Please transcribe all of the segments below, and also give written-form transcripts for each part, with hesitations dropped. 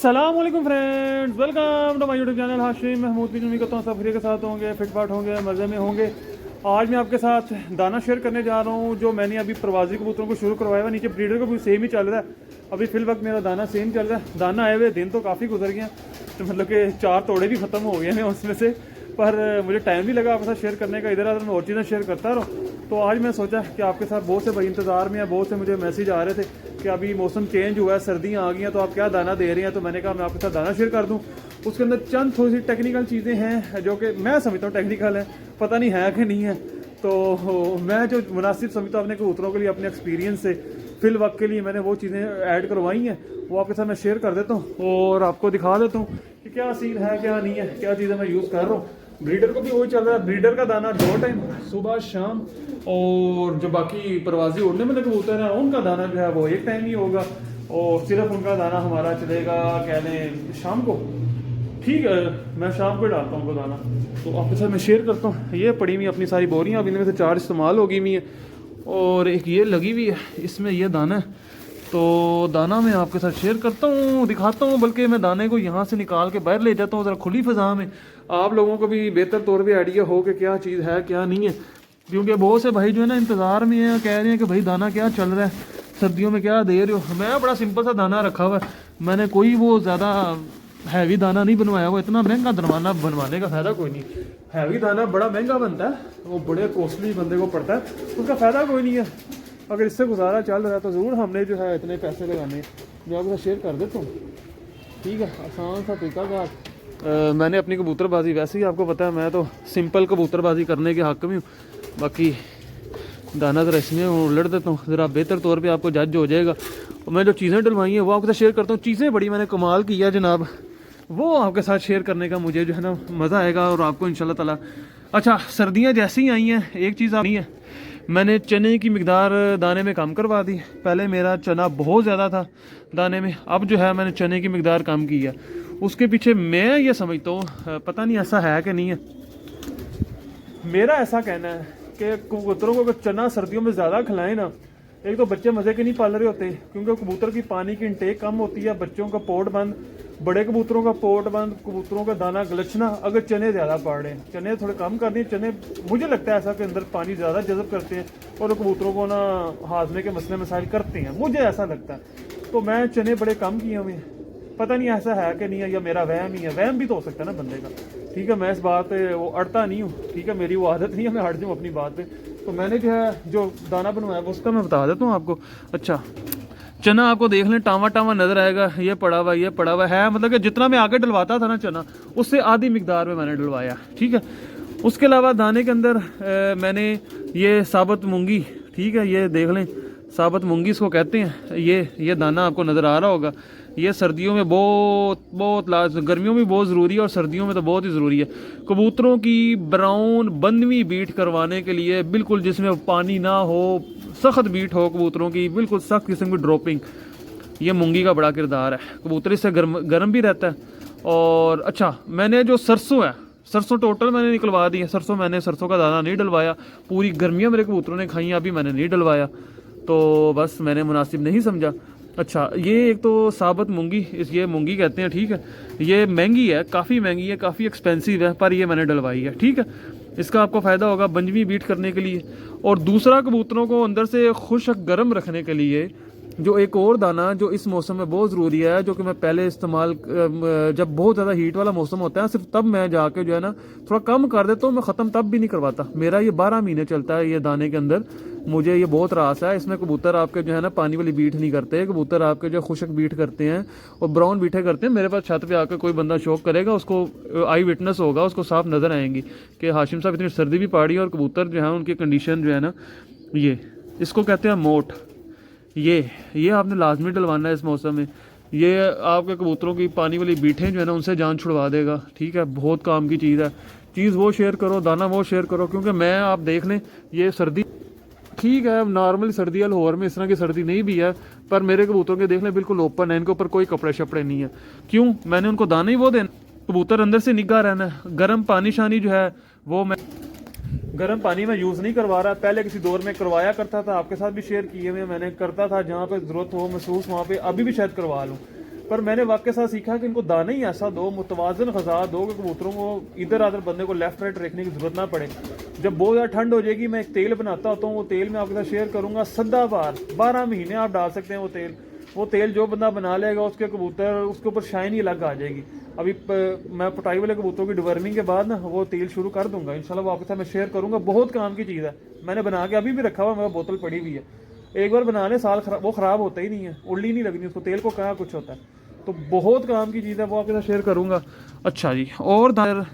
अस्सलाम वालेकुम friends, welcome to my YouTube channel Hashim Mahmood की। उम्मीद करता हूँ सब फ्री के साथ होंगे, फिटफाट होंगे, मज़े में होंगे। आज मैं आपके साथ दाना शेयर करने जा रहा हूँ जो मैंने अभी प्रवासी कबूतरों को शुरू करवाया हुआ। नीचे ब्रीडर को भी सेम ही चल रहा है। अभी फिल वक्त मेरा दाना सेम चल रहा है। दाना आए हुए दिन तो काफ़ी गुजर गए, तो मतलब कि 4 तोड़े भी ख़त्म हो गए हैं उसमें से, पर मुझे टाइम भी लगा आपके साथ शेयर करने का। इधर उधर मैं और चीज़ें शेयर करता रहूँ, तो आज मैं सोचा कि आपके साथ बहुत से भाई इंतज़ार में है। बहुत से मुझे मैसेज आ रहे थे कि अभी मौसम चेंज हुआ है, सर्दियाँ आ गई हैं, तो आप क्या दाना दे रहे हैं। तो मैंने कहा मैं आपके साथ दाना शेयर कर दूँ। उसके अंदर चंद थोड़ी सी टेक्निकल चीज़ें हैं जो कि मैं समझता हूँ टेक्निकल है, पता नहीं है कि नहीं है। तो मैं जो मुनासिब समझता हूँ अपने कबूतरों के लिए, अपने एक्सपीरियंस से फिल वक्त के लिए मैंने वो चीज़ें ऐड करवाई हैं, वो आपके साथ मैं शेयर कर देता हूँ और आपको दिखा देता हूँ कि क्या सीन है क्या नहीं है, क्या चीज़ें मैं यूज़ कर रहा हूँ। ब्रीडर को भी वही चल रहा है, ब्रीडर का दाना 2 टाइम, सुबह शाम। और जो बाकी प्रवासी उड़ने वाले कबूतर हैं उनका दाना जो है वो 1 टाइम ही होगा, और सिर्फ उनका दाना हमारा चलेगा कह लें शाम को। ठीक है, मैं शाम को डालता हूँ उनको दाना, तो आपके साथ मैं शेयर करता हूँ। ये पड़ी हुई अपनी सारी बोरियाँ, अब इनमें से 4 इस्तेमाल हो गई हुई है और एक ये लगी हुई है, इसमें ये दाना है। तो दाना मैं आपके साथ शेयर करता हूँ, दिखाता हूँ, बल्कि मैं दाने को यहाँ से निकाल के बाहर ले जाता हूँ ज़रा खुली फ़ज़ा में। आप लोगों को भी बेहतर तौर पे आइडिया हो कि क्या चीज़ है क्या नहीं है, क्योंकि बहुत से भाई जो है ना इंतज़ार में हैं, कह रहे हैं कि भाई दाना क्या चल रहा है, सर्दियों में क्या दे रहे हो। मैं बड़ा सिंपल सा दाना रखा हुआ है, मैंने कोई वो ज़्यादा हैवी दाना नहीं बनवाया हुआ। इतना महंगा दाना बनवाने का फ़ायदा कोई नहीं। हैवी दाना बड़ा महंगा बनता है, वो बड़े कॉस्टली बंदे को पड़ता है, उसका फ़ायदा कोई नहीं है। अगर इससे गुजारा चल रहा है तो ज़रूर हमने जो है इतने पैसे लगाने। मैं आपके साथ शेयर कर देता हूँ, ठीक है, आसान सा तरीका का। मैंने अपनी कबूतरबाजी, वैसे ही आपको पता है मैं तो सिंपल कबूतरबाजी करने के हक़ में हूँ। बाकी दाना ज़रा इसमें उलट देता हूँ, ज़रा बेहतर तौर पे आपको जज हो जाएगा। और मैं जो चीज़ें डलवाई हैं वो आपके साथ शेयर करता हूँ। चीज़ें बड़ी मैंने कमाल की है जनाब, वो आपके साथ शेयर करने का मुझे जो है ना मज़ा आएगा और आपको इंशाल्लाह ताला। अच्छा, सर्दियाँ जैसे ही आई हैं, एक चीज़ नहीं है, मैंने चने की मिकदार दाने में कम करवा दी। पहले मेरा चना बहुत ज़्यादा था दाने में, अब जो है मैंने चने की मिकदार कम की है। उसके पीछे मैं ये समझता हूँ, पता नहीं ऐसा है कि नहीं है, मेरा ऐसा कहना है कि कबूतरों को अगर चना सर्दियों में ज़्यादा खिलाएं ना, एक तो बच्चे मज़े के नहीं पाल रहे होते, क्योंकि कबूतर की पानी की इंटेक कम होती है, बच्चों का पोट बंद, बड़े कबूतरों का पोट बंद, कबूतरों का दाना गलचना। अगर चने ज़्यादा पड़ रहे हैं, चने थोड़े कम कर दिए। चने मुझे लगता है ऐसा कि अंदर पानी ज़्यादा जज़ब करते हैं और कबूतरों को ना हाजमे के मसले मसाइल करते हैं, मुझे ऐसा लगता है। तो मैं चने बड़े कम किए हुए हैं, पता नहीं ऐसा है कि नहीं है, या मेरा वहम ही है। वहम भी तो हो सकता है ना बंदे का, ठीक है। मैं इस बात पे वो अड़ता नहीं हूँ, ठीक है, मेरी वो आदत नहीं है मैं अड़ जाऊँ अपनी बात पे। तो मैंने जो है जो दाना बनवाया उसका मैं बता देता हूँ आपको। अच्छा, चना आपको देख लें टावा टावा नजर आएगा, ये पड़ा हुआ ये पड़ा हुआ है, मतलब कि जितना मैं आगे डलवाता था ना चना, उससे आधी मिकदार में मैंने डलवाया, ठीक है। उसके अलावा दाने के अंदर मैंने ये साबुत मूंगी, ठीक है, ये देख लें साबुत मूंगी इसको कहते हैं। ये दाना आपको नज़र आ रहा होगा, ये सर्दियों में बहुत गर्मियों में बहुत ज़रूरी है और सर्दियों में तो बहुत ही ज़रूरी है। कबूतरों की ब्राउन बंदवी बीट करवाने के लिए, बिल्कुल जिसमें पानी ना हो, सख्त बीट हो कबूतरों की, बिल्कुल सख्त किस्म की ड्रॉपिंग, ये मूंगी का बड़ा किरदार है। कबूतर इससे गर्म भी रहता है। और अच्छा, मैंने जो सरसों है, सरसों टोटल मैंने निकलवा दी है। सरसों का दाना नहीं डलवाया, पूरी गर्मियाँ मेरे कबूतरों ने खाई, अभी मैंने नहीं डलवाया, तो बस मैंने मुनासिब नहीं समझा। अच्छा, ये एक तो साबुत मूंगी, ये मूंगी कहते हैं, ठीक है। ये महंगी है, काफ़ी महंगी है, काफ़ी एक्सपेंसिव है, पर ये मैंने डलवाई है, ठीक है। इसका आपको फ़ायदा होगा बंजवी बीट करने के लिए। और दूसरा, कबूतरों को अंदर से खुश्क गर्म रखने के लिए जो एक और दाना जो इस मौसम में बहुत ज़रूरी है, जो कि मैं पहले इस्तेमाल जब बहुत ज़्यादा हीट वाला मौसम होता है सिर्फ तब मैं जाके जो है ना थोड़ा कम कर देता हूँ, मैं ख़त्म तब भी नहीं करवाता। मेरा ये 12 महीने चलता है ये दाने के अंदर। मुझे ये बहुत रास है, इसमें कबूतर आपके जो है ना पानी वाली बीट नहीं करते, कबूतर आपके जो खुशक बीट करते हैं और ब्राउन बीठे करते हैं। मेरे पास छत पे आकर कोई बंदा शौक करेगा, उसको आई विटनेस होगा, उसको साफ नज़र आएंगी कि हाशिम साहब इतनी सर्दी भी पड़ी है और कबूतर जो है उनकी कंडीशन जो है ना, ये इसको कहते हैं मोट। ये आपने लाजमी डलवाना है इस मौसम में। ये आपके कबूतरों की पानी वाली बीठें जो है ना उनसे जान छुड़वा देगा, ठीक है। बहुत काम की चीज़ है। चीज़ वो शेयर करो, दाना वो शेयर करो, क्योंकि मैं आप देख लें ये सर्दी ठीक है, नॉर्मल सर्दी है, लाहौर में इस तरह की सर्दी नहीं भी है, पर मेरे कबूतरों के देख लें बिल्कुल ओपन है, इनके ऊपर कोई कपड़े शपड़े नहीं है। क्यों? मैंने उनको दाना ही वो देना, कबूतर अंदर से निगाह रहना है। गर्म पानी शानी जो है वो मैं गर्म पानी में यूज़ नहीं करवा रहा, पहले किसी दौर में करवाया करता था, आपके साथ भी शेयर किए हुए मैंने, करता था जहाँ पे ज़रूरत हो महसूस वहाँ पे, अभी भी शायद करवा लूँ। पर मैंने वाकई साथ सीखा कि इनको दाना ही ऐसा दो, मुतवाजन ग़िज़ा दो कि कबूतरों को इधर उधर बंदे को लेफ्ट राइट रखने की ज़रूरत ना पड़े। जब बहुत ज़्यादा ठंड हो जाएगी, मैं एक तेल बनाता होता हूँ, वो तेल मैं आपके साथ शेयर करूँगा। सदाबहार 12 महीने आप डाल सकते हैं वो तेल जो बंदा बना लेगा उसके कबूतर, उसके ऊपर शाइन ही अलग आ जाएगी। अभी मैं पटाई वाले कबूतरों की डिवर्मिंग के बाद ना वो तेल शुरू कर दूंगा इंशाल्लाह, वो आपके साथ मैं शेयर करूँगा। बहुत काम की चीज़ है, मैंने बना के अभी भी रखा हुआ, मेरा बोतल पड़ी हुई है। एक बार बना ले साल वो ख़राब होता ही नहीं है, उल्ली नहीं लगनी उसको, तेल को कहाँ कुछ होता है। तो बहुत काम की चीज़ है, वो आपके साथ शेयर करूँगा। अच्छा जी, और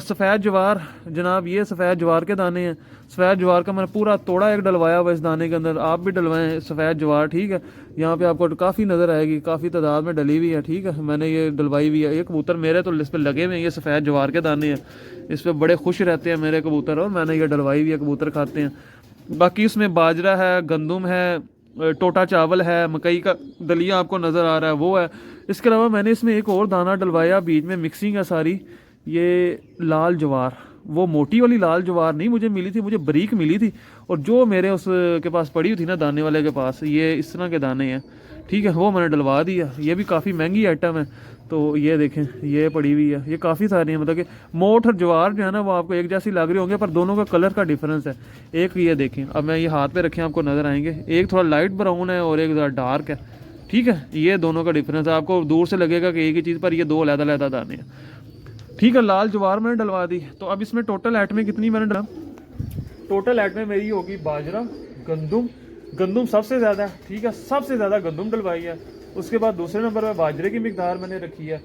सफ़ेद जवार जनाब, ये सफ़ेद जवार के दाने हैं। सफ़ेद जवार का मैंने पूरा तोड़ा एक डलवाया हुआ इस दाने के अंदर, आप भी डलवाएं सफ़ेद जवार, ठीक है। यहाँ पे आपको काफ़ी नज़र आएगी, काफ़ी तादाद में डली हुई है, ठीक है। मैंने ये डलवाई हुई है। ये कबूतर मेरे तो इस पर लगे हुए हैं, ये सफ़ेद जवार के दाने हैं, इस पर बड़े खुश रहते हैं मेरे कबूतर, और मैंने ये डलवाई हुई है, कबूतर खाते हैं। बाकी इसमें बाजरा है, गंदम है, टोटा चावल है, मकई का दलिया आपको नज़र आ रहा है वो है। इसके अलावा मैंने इसमें एक और दाना डलवाया, बीच में मिक्सिंग है सारी, ये लाल जवार, वो मोटी वाली लाल जवार नहीं मुझे मिली थी, मुझे बारीक मिली थी। और जो मेरे उसके पास पड़ी हुई थी ना, दाने वाले के पास, ये इस तरह के दाने हैं, ठीक है, वो मैंने डलवा दिया। ये भी काफ़ी महंगी आइटम है, तो ये देखें, ये पड़ी हुई है, ये काफ़ी सारी है। मतलब कि मोठ और जवार जो है ना, वो आपको एक जैसी लग रही होंगे, पर दोनों का कलर का डिफरेंस है। एक ये देखें, अब मैं ये हाथ पे रखे आपको नज़र आएंगे, एक थोड़ा लाइट ब्राउन है और एक ज़रा डार्क है, ठीक है। ये दोनों का डिफरेंस है, आपको दूर से लगेगा कि एक ही चीज़, पर ये दो अलग-अलग दाने हैं, ठीक है। लाल जवार मैंने डलवा दी। तो अब इसमें टोटल आइटमें कितनी मैंने डला, टोटल आइटमें मेरी होगी बाजरा, गंदम सबसे ज़्यादा, ठीक है, सबसे ज़्यादा गंदम डलवाई है। उसके बाद दूसरे नंबर पर बाजरे की मिकदार मैंने रखी है।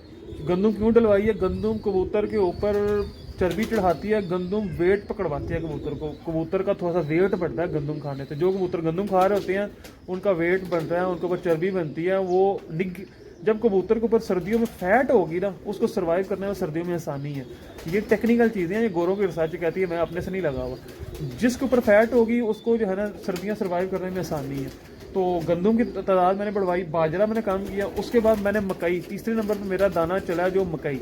गंदम क्यों डलवाई है, गंदम कबूतर के ऊपर चर्बी चढ़ाती है, गंदम वेट पकड़वाती है कबूतर को, कबूतर का थोड़ा सा वेट बढ़ता है गंदम खाने से। जो कबूतर गंदम खा रहे होते हैं उनका वेट बनता है, उनके ऊपर चर्बी बनती है, वो जब कबूतर के ऊपर सर्दियों में फैट होगी ना, उसको सर्वाइव करने में सर्दियों में आसानी है। ये टेक्निकल चीज़ें हैं, ये गोरों की रिसर्च कहती है, मैं अपने से नहीं लगा हुआ। जिसके ऊपर फैट होगी उसको जो है ना सर्दियाँ सर्वाइव करने में आसानी है। तो गंदम की तादाद मैंने बढ़वाई, बाजरा मैंने कम किया। उसके बाद मैंने मकई, तीसरे नंबर पर मेरा दाना चला जो मकई,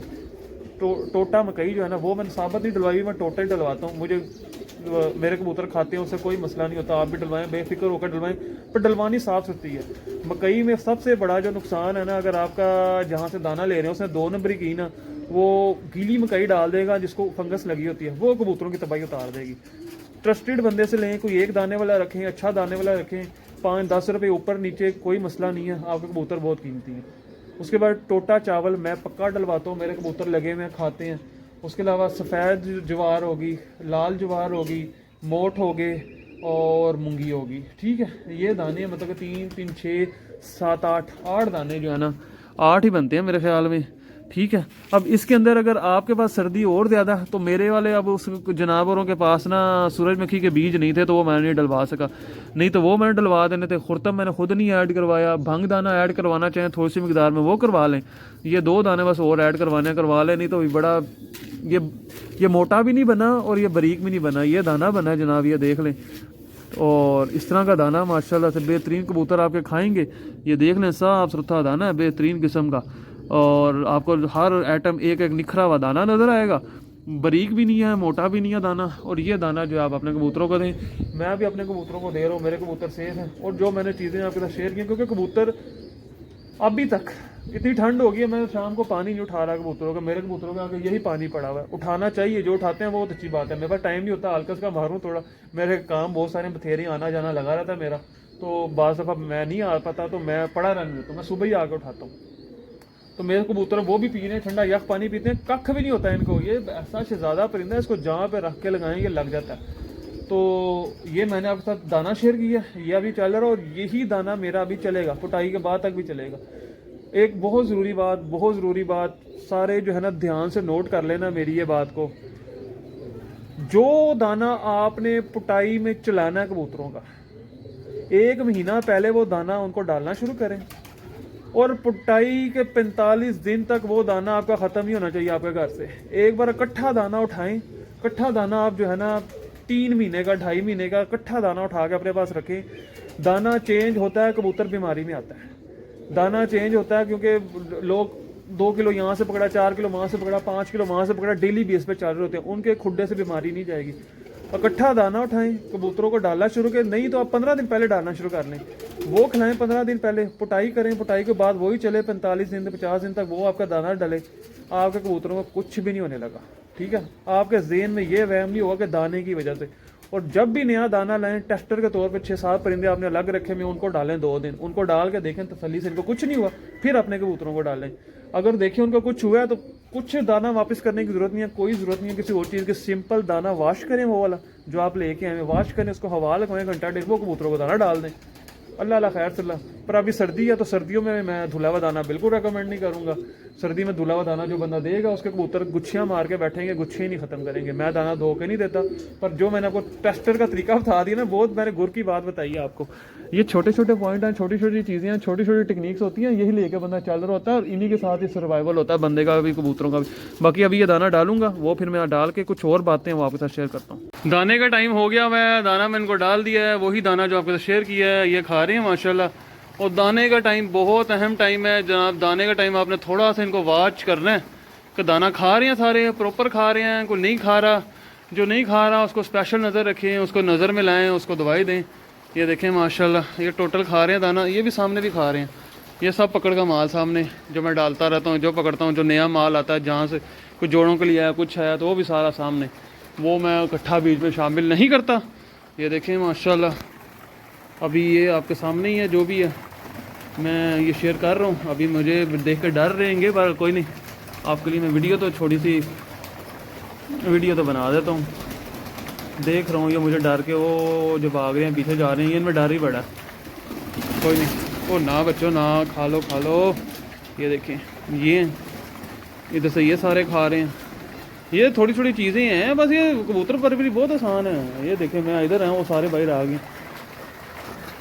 टोटा मकई जो है ना, वो मैंने साबत नहीं डलवाई, मैं टोटा ही डलवाता हूँ। मुझे मेरे कबूतर खाते हैं, उससे कोई मसला नहीं होता। आप भी डलवाएं, बेफिक्र होकर डलवाएं, पर डलवानी साफ सुथरी है। मकई में सबसे बड़ा जो नुकसान है ना, अगर आपका जहाँ से दाना ले रहे हैं उसने 2 नंबरी की ना, वो गीली मकई डाल देगा जिसको फंगस लगी होती है, वो कबूतरों की तबाही उतार देगी। ट्रस्टेड बंदे से लें, कोई एक दाने वाला रखें, अच्छा दाने वाला रखें, 5-10 रुपये ऊपर नीचे कोई मसला नहीं है, आपके कबूतर बहुत कीमती हैं। उसके बाद टोटा चावल मैं पक्का डलवाता हूँ, मेरे कबूतर लगे हुए खाते हैं। उसके अलावा सफ़ेद जवार होगी, लाल जवार होगी, मोठ हो गए और मूंगी होगी, ठीक है। ये दाने मतलब 3, 6, 7, 8 दाने जो है ना, 8 ही बनते हैं मेरे ख्याल में, ठीक है। अब इसके अंदर अगर आपके पास सर्दी और ज़्यादा, तो मेरे वाले अब उस जनावरों के पास ना सूरजमुखी के बीज नहीं थे, तो वो मैंने नहीं डलवा सका, नहीं तो वो मैंने डलवा देने थे। खुर्तम मैंने खुद नहीं ऐड करवाया। भंग दाना ऐड करवाना चाहें थोड़ी सी मिकदार में वो करवा लें, ये 2 दाने बस और ऐड करवा लें, नहीं तो बड़ा ये मोटा भी नहीं बना और ये बारीक भी नहीं बना, ये दाना बना है जनाब, ये देख लें। और इस तरह का दाना माशाल्लाह से बेहतरीन कबूतर आपके खाएंगे। ये देख लें, साफ सुथरा दाना है बेहतरीन किस्म का, और आपको हर आइटम एक एक निखरा हुआ दाना नज़र आएगा। बारीक भी नहीं है, मोटा भी नहीं है दाना। और ये दाना जो आप अपने कबूतरों को दें, मैं भी अपने कबूतरों को दे रहा हूँ, मेरे कबूतर सेफ हैं। और जो मैंने चीज़ें आपके साथ शेयर की, क्योंकि कबूतर अभी तक इतनी ठंड हो गई है, मैं शाम को पानी नहीं उठा रहा कबूतरों का, मेरे कबूतरों का आगे यही पानी पड़ा हुआ है। उठाना चाहिए, जो उठाते हैं वो बहुत अच्छी बात है। मेरे पास टाइम नहीं होता, हल्का का मारूँ थोड़ा, मेरे काम बहुत सारे बथेरे आना जाना लगा रहता है मेरा, तो बाज़ दफ़ा मैं नहीं आ पाता, तो मैं पड़ा रहने देता हूँ, मैं सुबह ही आकर उठाता हूँ। तो मेरे कबूतर वो भी पी रहे हैं, ठंडा यख पानी पीते हैं, कख भी नहीं होता है इनको। ये ऐसा शहजादा परिंदा है, इसको जहाँ पे रख के लगाएंगे लग जाता है। तो ये मैंने आपके साथ दाना शेयर किया, ये अभी चल रहा है, और यही दाना मेरा अभी चलेगा, कुटाई के बाद तक भी चलेगा। एक बहुत ज़रूरी बात सारे जो है ना ध्यान से नोट कर लेना मेरी ये बात को, जो दाना आपने पुटाई में चलाना है कबूतरों का, 1 महीना पहले वो दाना उनको डालना शुरू करें, और पुटाई के 45 दिन तक वो दाना आपका ख़त्म ही होना चाहिए आपके घर से। एक बार इकट्ठा दाना उठाएं, इकट्ठा दाना आप जो है ना 3 महीने का 2.5 महीने का इकट्ठा दाना उठा के अपने पास रखें। दाना चेंज होता है, कबूतर बीमारी में आता है। दाना चेंज होता है क्योंकि लोग 2 किलो यहाँ से पकड़ा, 4 किलो वहाँ से पकड़ा, 5 किलो वहाँ से पकड़ा, डेली बेस पे चल रहे होते हैं, उनके खुड्डे से बीमारी नहीं जाएगी। इकट्ठा दाना उठाएं, कबूतरों को डालना शुरू करें। नहीं तो आप 15 दिन पहले डालना शुरू कर लें, वो खिलाएं 15 दिन पहले, पुटाई करें, पुटाई के बाद वही चले 45 दिन 50 दिन तक वो आपका दाना डाले, आपके कबूतरों को कुछ भी नहीं होने लगा। ठीक है, आपके ज़हन में ये वहम नहीं होगा कि दाने की वजह से। और जब भी नया दाना लाएं, टेस्टर के तौर पे 6-7 परिंदे आपने अलग रखे में उनको डालें 2 दिन, उनको डाल के देखें तसल्ली से इनको कुछ नहीं हुआ, फिर अपने कबूतरों को डालें। अगर देखें उनको कुछ हुआ है तो कुछ दाना वापस करने की ज़रूरत नहीं है, कोई ज़रूरत नहीं है किसी और चीज़ की। सिंपल दाना वाश करें, वो वाला जो आप लेके आए वाश करें, उसको हवा लगवाएं घंटा डेढ़, वो कबूतरों को दाना डाल दें। अल्लाह खैर सल्ला। पर अभी सर्दी है तो सर्दियों में मैं धुला हुआ दाना बिल्कुल रेकमेंड नहीं करूँगा। सर्दी में धुला हुआ दाना जो बंदा देगा उसके कबूतर गुच्छियाँ मार के बैठेंगे, गुच्छे ही नहीं ख़त्म करेंगे। मैं दाना धो के नहीं देता, पर जो मैंने आपको टेस्टर का तरीका बता दिया ना, बहुत मैंने गुर की बात बताई है आपको। ये छोटे छोटे पॉइंट हैं, छोटी छोटी चीज़ें हैं, छोटी छोटी टेक्निक्स होती हैं, यही लेके बंदा चल रहा होता है और इन्हीं के साथ ही सर्वाइवल होता है बंदे का भी, कबूतरों का भी। बाकी अभी ये दाना डालूंगा, वो फिर मैं डाल के कुछ और बातें वो आपके साथ शेयर करता हूँ। दाने का टाइम हो गया, मैं दाना मैंने इनको डाल दिया है, वही दाना जो आपके साथ शेयर किया है, ये खा रहे हैं माशाल्लाह। और दाने का टाइम बहुत अहम टाइम है जनाब। दाने का टाइम आपने थोड़ा सा इनको वॉच करना है कि दाना खा रहे हैं, सारे प्रॉपर खा रहे हैं, कोई नहीं खा रहा। जो नहीं खा रहा उसको स्पेशल नज़र रखें, उसको नज़र में लाएं, उसको दवाई दें। ये देखें माशाल्लाह ये टोटल खा रहे हैं दाना, ये भी सामने भी खा रहे हैं। ये सब पकड़ का माल सामने जो मैं डालता रहता हूँ, जो पकड़ता हूँ, जो नया माल आता है जहाँ से कुछ जोड़ों के लिए आया कुछ है तो वो भी सारा सामने, वो मैं इकट्ठा बीच में शामिल नहीं करता। ये देखें माशाल्लाह अभी ये आपके सामने ही है, जो भी है मैं ये शेयर कर रहा हूँ। अभी मुझे देख कर डर रहेंगे पर कोई नहीं, आपके लिए मैं वीडियो तो छोटी सी वीडियो तो बना देता हूँ। देख रहा हूँ ये मुझे डर के वो जो भाग रहे हैं पीछे जा रहे हैं, ये इनमें डर ही बड़ा। कोई नहीं, ओ ना बच्चों ना, खा लो खा लो। ये देखें ये इधर से ये सारे खा रहे हैं। ये थोड़ी छोटी चीज़ें हैं बस, ये कबूतर पर भी बहुत आसान है। ये देखें मैं इधर हैं, वो सारे बाहर आ गए।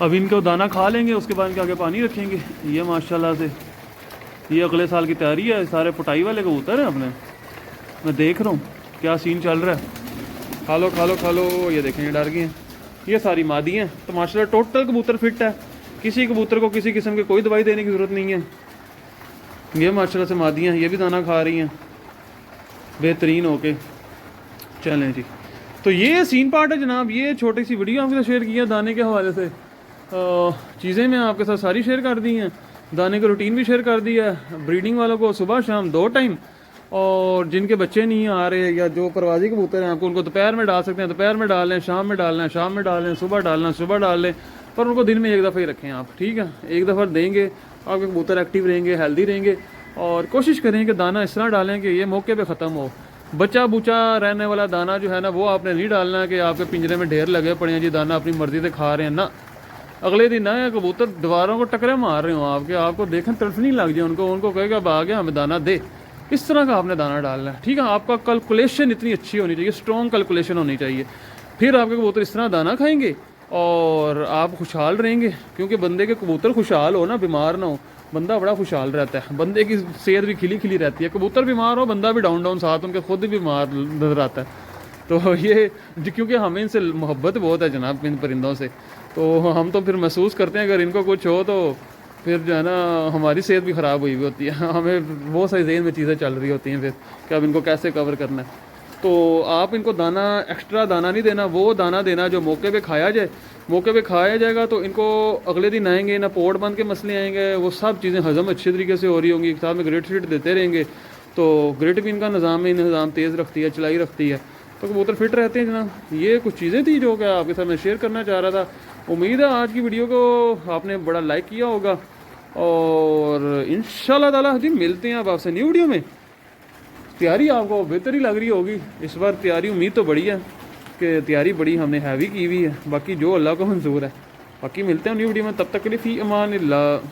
अब इनको दाना खा लेंगे, उसके बाद इनके आगे पानी रखेंगे। ये माशाल्लाह से ये अगले साल की तैयारी है। सारे पुटाई वाले कबूतर हैं अपने, मैं देख रहा हूँ क्या सीन चल रहा है। खा लो खा लो खा लो। ये देखें डर गए हैं, ये सारी मादी हैं। तो माशाल्लाह टोटल कबूतर फिट है, किसी कबूतर को किसी किस्म की कोई दवाई देने की ज़रूरत नहीं है। ये माशाल्लाह से मादियाँ, ये भी दाना खा रही हैं बेहतरीन होके। चलें जी, तो ये सीन पार्ट है जनाब। ये छोटी सी वीडियो आपके साथ शेयर की है दाने के हवाले से। चीज़ें मैं आपके साथ सारी शेयर कर दी हैं, दाने का रूटीन भी शेयर कर दिया है। ब्रीडिंग वालों को सुबह शाम 2 टाइम, और जिनके बच्चे नहीं आ रहे या जो प्रवासी कबूतर हैं आपको उनको दोपहर में डाल सकते हैं, दोपहर में डाल लें, शाम में डालना है शाम में डाल लें, सुबह डालना सुबह डाल लें, पर उनको दिन में 1 दफ़ा ही रखें आप। ठीक है, 1 दफ़ा देंगे, आपके कबूतर एक्टिव रहेंगे, हेल्दी रहेंगे। और कोशिश करें कि दाना इस तरह डालें कि ये मौके पे ख़त्म हो। बचा बुचा रहने वाला दाना जो है ना, वो आपने नहीं डालना कि आपके पिंजरे में ढेर लगे पड़े हैं जी, दाना अपनी मर्ज़ी से खा रहे हैं ना। अगले दिन ना कबूतर दीवारों को टकरे मार रहे हो आपके, आपको देखें तरफ नहीं लग जाए, उनको कहेगा अब आ गया हमें दाना दे। इस तरह का आपने दाना डालना है। ठीक है, आपका कैलकुलेशन इतनी अच्छी होनी चाहिए, स्ट्रॉन्ग कैलकुलेशन होनी चाहिए, फिर आपके कबूतर इस तरह दाना खाएंगे और आप खुशहाल रहेंगे। क्योंकि बंदे के कबूतर खुशहाल हो ना, बीमार ना हो, बंदा बड़ा खुशहाल रहता है, बंदे की सेहत भी खिली खिली रहती है। कबूतर बीमार हो, बंदा भी डाउन डाउन, साथ उनके खुद भी बीमार नजर आता है। तो ये क्योंकि हमें इनसे मोहब्बत बहुत है जनाब, इन परिंदों से, तो हम तो फिर महसूस करते हैं अगर इनको कुछ हो तो फिर जो है ना हमारी सेहत भी ख़राब हुई होती है। हमें बहुत सारी ज़हन में चीज़ें चल रही होती हैं फिर कि अब इनको कैसे कवर करना है। तो आप इनको दाना, एक्स्ट्रा दाना नहीं देना, वो दाना देना जो मौके पे खाया जाए। मौके पे खाया जाएगा तो इनको अगले दिन आएंगे ना पोर्ट बंद के मसले आएंगे, वो सब चीज़ें हज़म अच्छे तरीके से हो रही होंगी, साथ में ग्रिट श्रिट देते रहेंगे। तो ग्रिट भी इनका निज़ाम तेज़ रखती है, चलाई रखती है, तो कबूतर फिट रहते हैं जनाब। ये कुछ चीज़ें थी जो कि आपके साथ मैं शेयर करना चाह रहा था। उम्मीद है आज की वीडियो को आपने बड़ा लाइक किया होगा, और इंशाल्लाह ताला जी मिलते हैं अब आपसे न्यू वीडियो में। तैयारी आपको बेहतर ही लग रही होगी इस बार, तैयारी उम्मीद तो बड़ी है कि तैयारी बड़ी हमने हैवी की हुई है, बाकी जो अल्लाह को मंजूर है। बाकी मिलते हैं न्यू वीडियो में, तब तक के लिए फ़ी अमान अल्लाह।